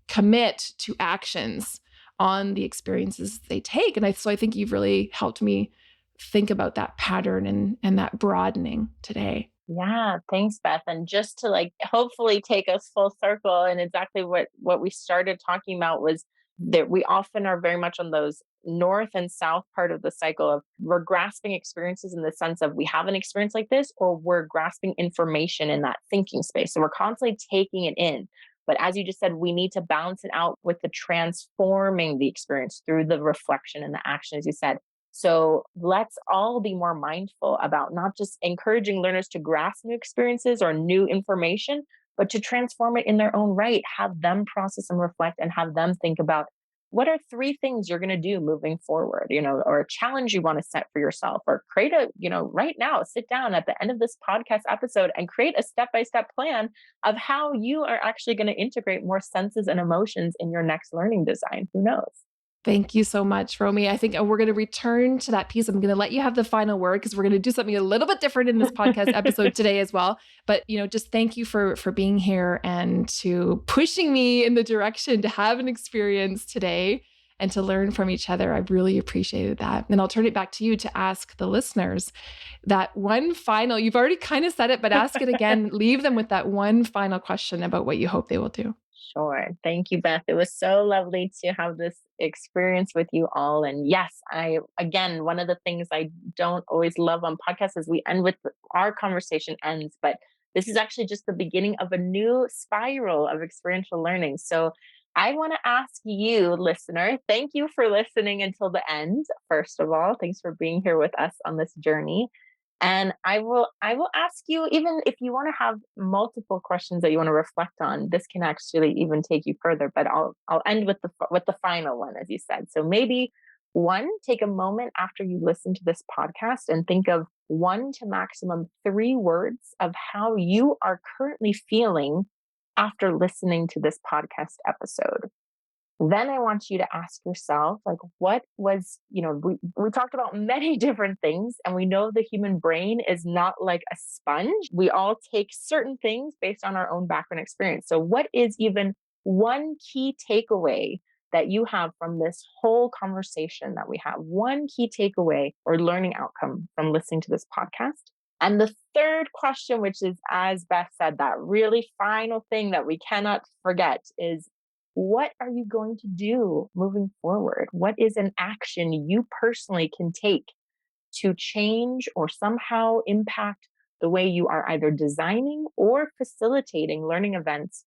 commit to actions on the experiences they take? And so I think you've really helped me think about that pattern and that broadening today. Yeah, thanks, Beth. And just to like hopefully take us full circle, and exactly what we started talking about was that we often are very much on those north and south part of the cycle of we're grasping experiences in the sense of we have an experience like this, or we're grasping information in that thinking space. So we're constantly taking it in. But as you just said, we need to balance it out with the transforming the experience through the reflection and the action, as you said. So let's all be more mindful about not just encouraging learners to grasp new experiences or new information, but to transform it in their own right, have them process and reflect, and have them think about what are three things you're going to do moving forward, or a challenge you want to set for yourself, or create right now, sit down at the end of this podcast episode and create a step-by-step plan of how you are actually going to integrate more senses and emotions in your next learning design. Who knows? Thank you so much, Romy. I think we're going to return to that piece. I'm going to let you have the final word because we're going to do something a little bit different in this podcast episode today as well. But, just thank you for being here and to pushing me in the direction to have an experience today and to learn from each other. I really appreciated that. And I'll turn it back to you to ask the listeners that one final, you've already kind of said it, but ask it again, leave them with that one final question about what you hope they will do. Sure. Thank you, Beth. It was so lovely to have this experience with you all. And yes, again, one of the things I don't always love on podcasts is we end with our conversation ends, but this is actually just the beginning of a new spiral of experiential learning. So I want to ask you, listener, thank you for listening until the end. First of all, thanks for being here with us on this journey. And I will ask you, even if you want to have multiple questions that you want to reflect on, this can actually even take you further, but I'll end with the final one, as you said. So maybe one, take a moment after you listen to this podcast and think of 1 to maximum 3 words of how you are currently feeling after listening to this podcast episode. Then I want you to ask yourself, like, what was, we talked about many different things, and we know the human brain is not like a sponge. We all take certain things based on our own background experience. So what is even one key takeaway that you have from this whole conversation that we have? One key takeaway or learning outcome from listening to this podcast? And the third question, which is, as Beth said, that really final thing that we cannot forget is, what are you going to do moving forward? What is an action you personally can take to change or somehow impact the way you are either designing or facilitating learning events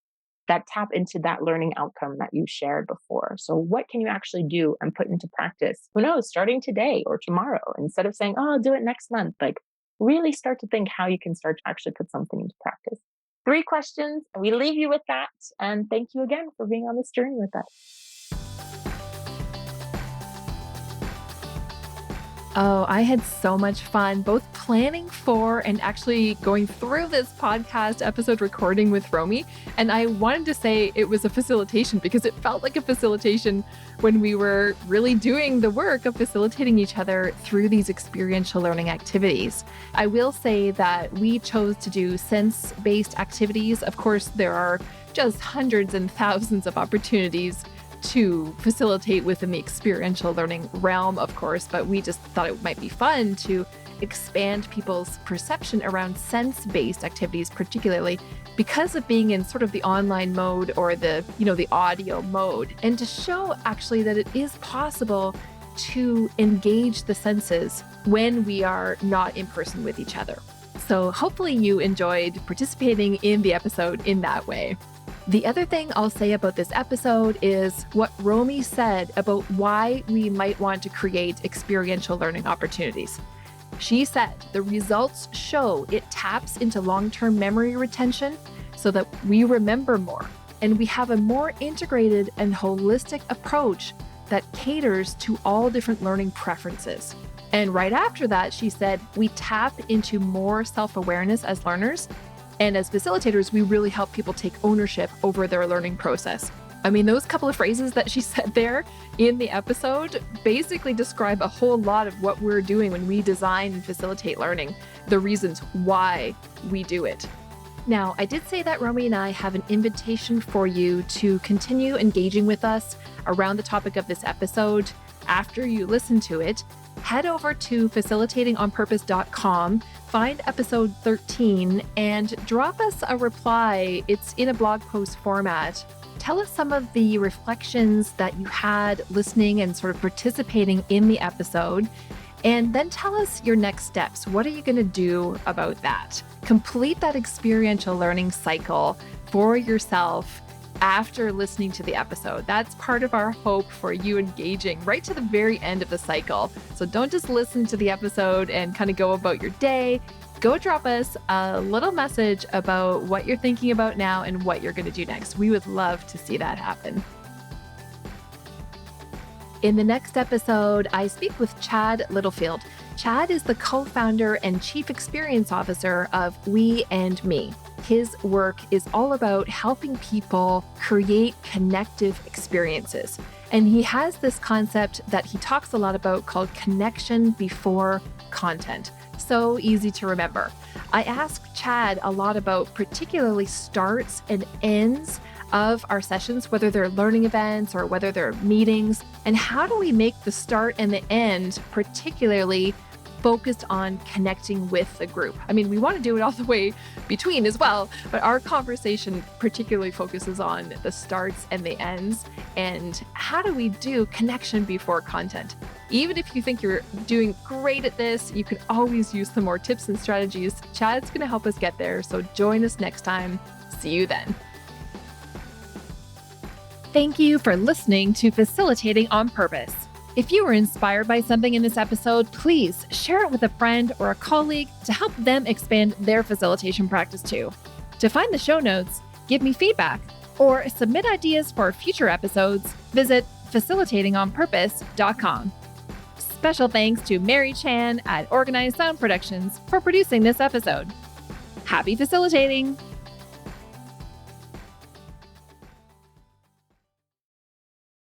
that tap into that learning outcome that you shared before? So what can you actually do and put into practice? Who knows, starting today or tomorrow, instead of saying, oh, I'll do it next month, like really start to think how you can start to actually put something into practice. 3 questions, and we leave you with that. And thank you again for being on this journey with us. Oh, I had so much fun both planning for and actually going through this podcast episode recording with Romy. And I wanted to say it was a facilitation because it felt like a facilitation when we were really doing the work of facilitating each other through these experiential learning activities. I will say that we chose to do sense-based activities. Of course, there are just hundreds and thousands of opportunities to facilitate within the experiential learning realm, of course, but we just thought it might be fun to expand people's perception around sense-based activities, particularly because of being in sort of the online mode or the audio mode, and to show actually that it is possible to engage the senses when we are not in person with each other. So hopefully you enjoyed participating in the episode in that way. The other thing I'll say about this episode is what Romy said about why we might want to create experiential learning opportunities. She said the results show it taps into long-term memory retention, so that we remember more and we have a more integrated and holistic approach that caters to all different learning preferences. And right after that, she said, we tap into more self-awareness as learners. And as facilitators, we really help people take ownership over their learning process. I mean, those couple of phrases that she said there in the episode basically describe a whole lot of what we're doing when we design and facilitate learning, the reasons why we do it. Now, I did say that Romy and I have an invitation for you to continue engaging with us around the topic of this episode. After you listen to it, head over to facilitatingonpurpose.com, find episode 13, and drop us a reply. It's in a blog post format. Tell us some of the reflections that you had listening and sort of participating in the episode. And then tell us your next steps. What are you going to do about that? Complete that experiential learning cycle for yourself after listening to the episode. That's part of our hope for you engaging right to the very end of the cycle. So don't just listen to the episode and kind of go about your day. Go drop us a little message about what you're thinking about now and what you're going to do next. We would love to see that happen. In the next episode, I speak with Chad Littlefield. Chad is the co-founder and chief experience officer of We and Me. His work is all about helping people create connective experiences. And he has this concept that he talks a lot about called connection before content. So easy to remember. I asked Chad a lot about particularly starts and ends of our sessions, whether they're learning events or whether they're meetings, and how do we make the start and the end particularly focused on connecting with the group. I mean, we want to do it all the way between as well, but our conversation particularly focuses on the starts and the ends, and how do we do connection before content? Even if you think you're doing great at this, you can always use some more tips and strategies. Chad's going to help us get there, so join us next time. See you then. Thank you for listening to Facilitating on Purpose. If you were inspired by something in this episode, please share it with a friend or a colleague to help them expand their facilitation practice too. To find the show notes, give me feedback, or submit ideas for future episodes, visit facilitatingonpurpose.com. Special thanks to Mary Chan at Organized Sound Productions for producing this episode. Happy facilitating!